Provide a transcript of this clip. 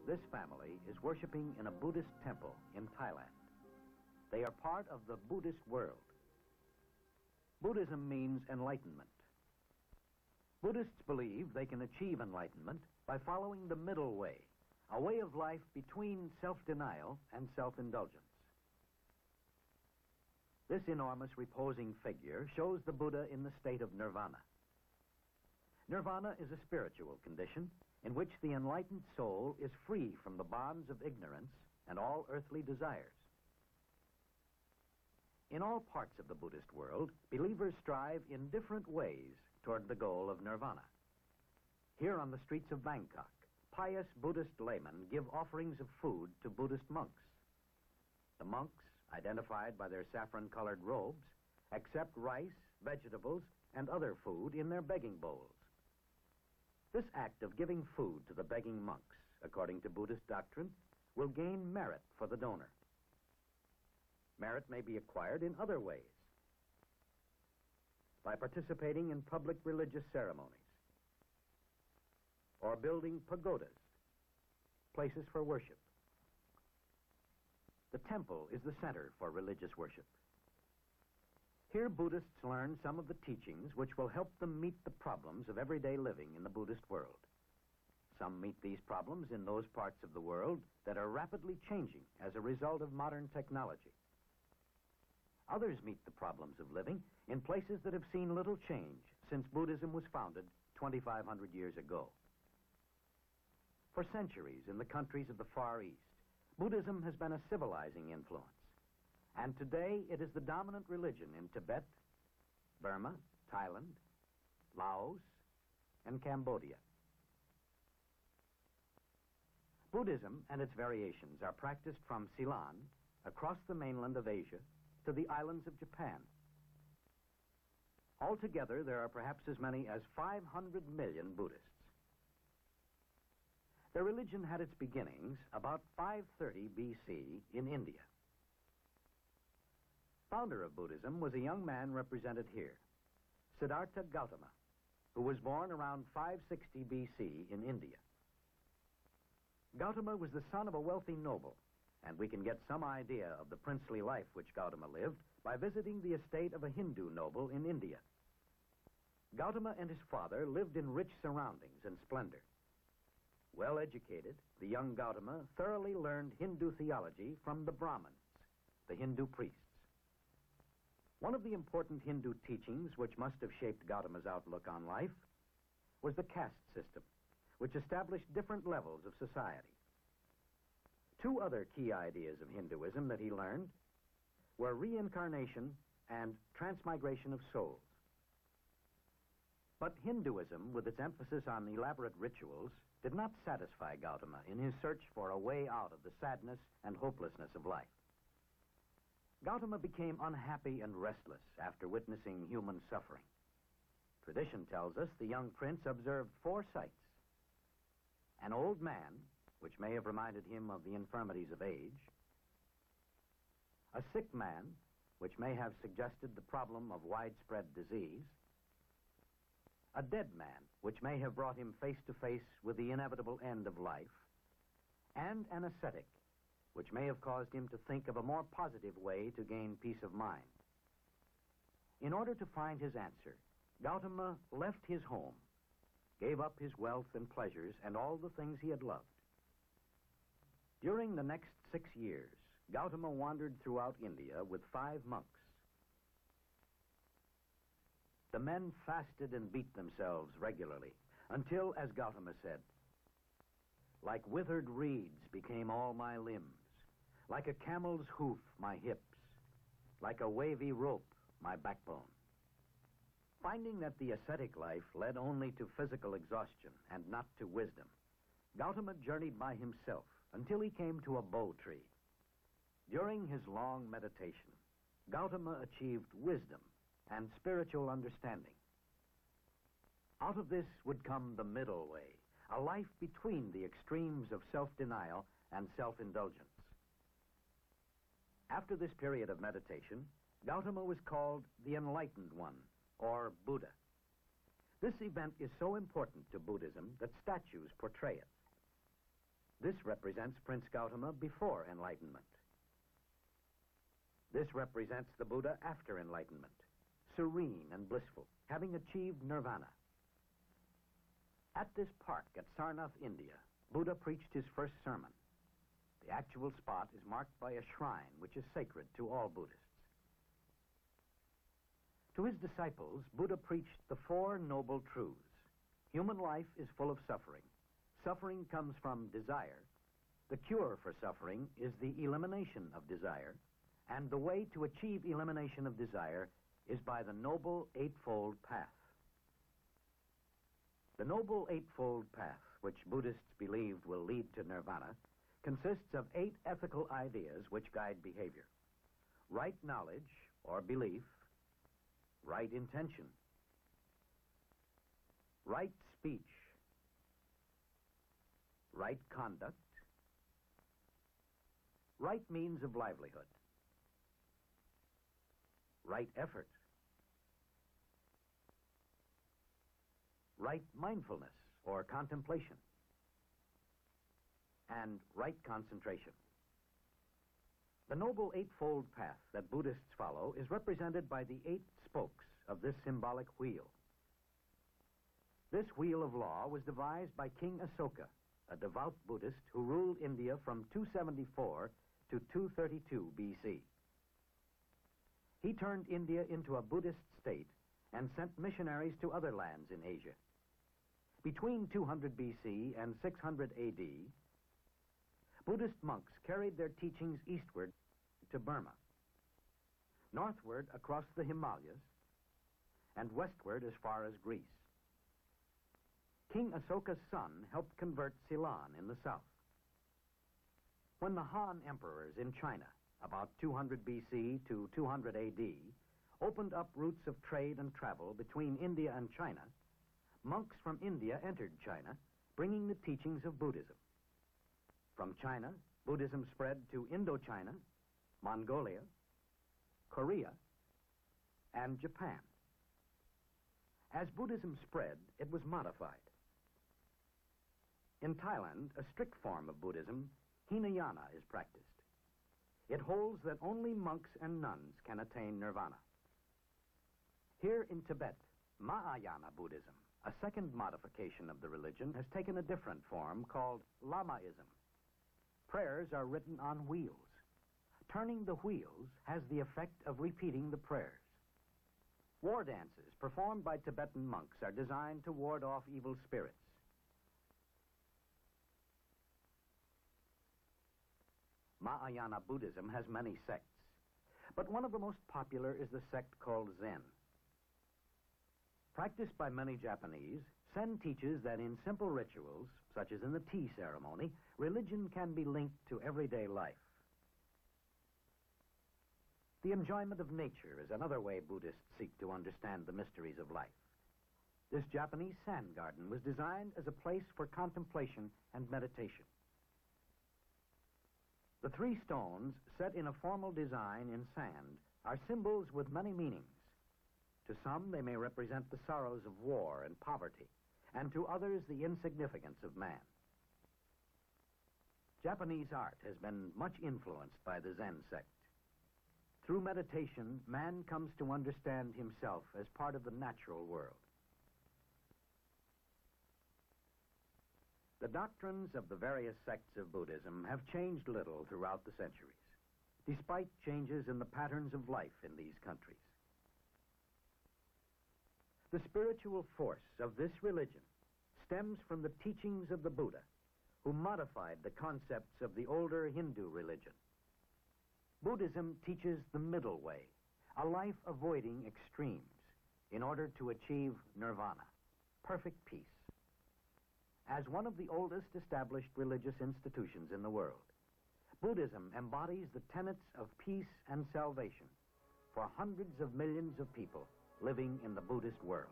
This family is worshiping in a Buddhist temple in Thailand. They are part of the Buddhist world. Buddhism means enlightenment. Buddhists believe they can achieve enlightenment by following the middle way, a way of life between self-denial and self-indulgence. This enormous reposing figure shows the Buddha in the state of nirvana. Nirvana is a spiritual condition in which the enlightened soul is free from the bonds of ignorance and all earthly desires. In all parts of the Buddhist world, believers strive in different ways toward the goal of nirvana. Here on the streets of Bangkok, pious Buddhist laymen give offerings of food to Buddhist monks. The monks, identified by their saffron-colored robes, accept rice, vegetables, and other food in their begging bowls. This act of giving food to the begging monks, according to Buddhist doctrine, will gain merit for the donor. Merit may be acquired in other ways. By participating in public religious ceremonies, or building pagodas, places for worship. The temple is the center for religious worship. Here Buddhists learn some of the teachings which will help them meet the problems of everyday living in the Buddhist world. Some meet these problems in those parts of the world that are rapidly changing as a result of modern technology. Others meet the problems of living in places that have seen little change since Buddhism was founded 2,500 years ago. For centuries in the countries of the Far East, Buddhism has been a civilizing influence, and today it is the dominant religion in Tibet, Burma, Thailand, Laos, and Cambodia. Buddhism and its variations are practiced from Ceylon, across the mainland of Asia, to the islands of Japan. Altogether, there are perhaps as many as 500 million Buddhists. Their religion had its beginnings about 530 B.C. in India. Founder of Buddhism was a young man represented here, Siddhartha Gautama, who was born around 560 B.C. in India. Gautama was the son of a wealthy noble, and we can get some idea of the princely life which Gautama lived by visiting the estate of a Hindu noble in India. Gautama and his father lived in rich surroundings and splendor. Well educated, the young Gautama thoroughly learned Hindu theology from the Brahmins, the Hindu priests. One of the important Hindu teachings which must have shaped Gautama's outlook on life was the caste system, which established different levels of society. Two other key ideas of Hinduism that he learned were reincarnation and transmigration of souls. But Hinduism, with its emphasis on elaborate rituals, did not satisfy Gautama in his search for a way out of the sadness and hopelessness of life. Gautama became unhappy and restless after witnessing human suffering. Tradition tells us the young prince observed 4 sights: an old man, which may have reminded him of the infirmities of age; a sick man, which may have suggested the problem of widespread disease; a dead man, which may have brought him face to face with the inevitable end of life; and an ascetic, which may have caused him to think of a more positive way to gain peace of mind. In order to find his answer, Gautama left his home, gave up his wealth and pleasures and all the things he had loved. During the next 6 years, Gautama wandered throughout India with 5 monks. The men fasted and beat themselves regularly until, as Gautama said, "Like withered reeds became all my limbs, like a camel's hoof my hips, like a wavy rope my backbone." Finding that the ascetic life led only to physical exhaustion and not to wisdom, Gautama journeyed by himself until he came to a bo tree. During his long meditation, Gautama achieved wisdom and spiritual understanding. Out of this would come the middle way, a life between the extremes of self-denial and self-indulgence. After this period of meditation, Gautama was called the Enlightened One, or Buddha. This event is so important to Buddhism that statues portray it. This represents Prince Gautama before enlightenment. This represents the Buddha after enlightenment, serene and blissful, having achieved nirvana. At this park at Sarnath, India, Buddha preached his first sermon. The actual spot is marked by a shrine which is sacred to all Buddhists. To his disciples, Buddha preached the Four Noble Truths. Human life is full of suffering. Suffering comes from desire. The cure for suffering is the elimination of desire, and the way to achieve elimination of desire is by the Noble Eightfold Path. The Noble Eightfold Path, which Buddhists believed will lead to nirvana, consists of 8 ethical ideas which guide behavior: right knowledge or belief, right intention, right speech, right conduct, right means of livelihood, right effort, right mindfulness or contemplation, and right concentration. The Noble Eightfold Path that Buddhists follow is represented by the 8 spokes of this symbolic wheel. This wheel of law was devised by King Asoka, a devout Buddhist who ruled India from 274 to 232 B.C. He turned India into a Buddhist state and sent missionaries to other lands in Asia. Between 200 B.C. and 600 A.D., Buddhist monks carried their teachings eastward to Burma, northward across the Himalayas, and westward as far as Greece. King Asoka's son helped convert Ceylon in the south. When the Han emperors in China, about 200 B.C. to 200 A.D., opened up routes of trade and travel between India and China, monks from India entered China, bringing the teachings of Buddhism. From China, Buddhism spread to Indochina, Mongolia, Korea, and Japan. As Buddhism spread, it was modified. In Thailand, a strict form of Buddhism, Hinayana, is practiced. It holds that only monks and nuns can attain nirvana. Here in Tibet, Mahayana Buddhism, a second modification of the religion, has taken a different form called Lamaism. Prayers are written on wheels. Turning the wheels has the effect of repeating the prayers. War dances performed by Tibetan monks are designed to ward off evil spirits. Mahayana Buddhism has many sects, but one of the most popular is the sect called Zen. Practiced by many Japanese, Zen teaches that in simple rituals, such as in the tea ceremony, religion can be linked to everyday life. The enjoyment of nature is another way Buddhists seek to understand the mysteries of life. This Japanese sand garden was designed as a place for contemplation and meditation. The 3 stones, set in a formal design in sand, are symbols with many meanings. To some, they may represent the sorrows of war and poverty, and to others, the insignificance of man. Japanese art has been much influenced by the Zen sect. Through meditation, man comes to understand himself as part of the natural world. The doctrines of the various sects of Buddhism have changed little throughout the centuries, despite changes in the patterns of life in these countries. The spiritual force of this religion stems from the teachings of the Buddha, who modified the concepts of the older Hindu religion. Buddhism teaches the middle way, a life avoiding extremes, in order to achieve nirvana, perfect peace. As one of the oldest established religious institutions in the world, Buddhism embodies the tenets of peace and salvation for hundreds of millions of people living in the Buddhist world.